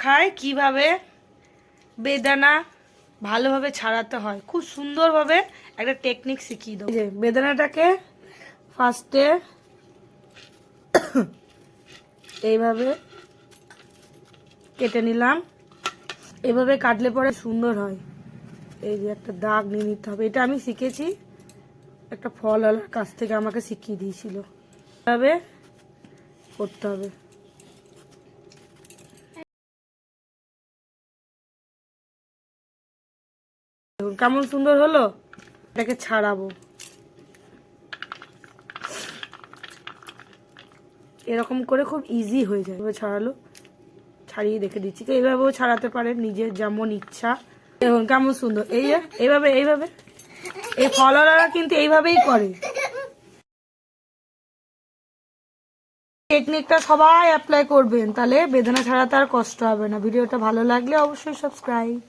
দেখায় কিভাবে বেদানা ভালোভাবে ছাড়াতে হয়। খুব সুন্দরভাবে একটা টেকনিক শিখিয়ে দেবো। বেদানাটাকে ফার্স্টে এইভাবে কেটে নিলাম। এভাবে কাটলে পরে সুন্দর হয়। এই যে একটা দাগ নিয়ে নিতে হবে, এটা আমি শিখেছি একটা ফলওয়ালার কাছ থেকে, আমাকে শিখিয়ে দিয়েছিল। এভাবে করতে হবে। কেমন সুন্দর হলো। এটাকে ছাড়াবো, এরকম করে খুব ইজি হয়ে যায়। ছাড়ালো, ছাড়িয়ে রেখে দিচ্ছি। তো এইভাবেও ছাড়াতে পারে নিজের যেমন ইচ্ছা। দেখুন কেমন সুন্দর। এইভাবে এইভাবে এই ফলওয়ালারা কিন্তু এইভাবেই করে। টেকনিকটা সবাই অ্যাপ্লাই করবেন, তাহলে বেদনা ছাড়াতে আর কষ্ট হবে না। ভিডিওটা ভালো লাগলে অবশ্যই সাবস্ক্রাইব।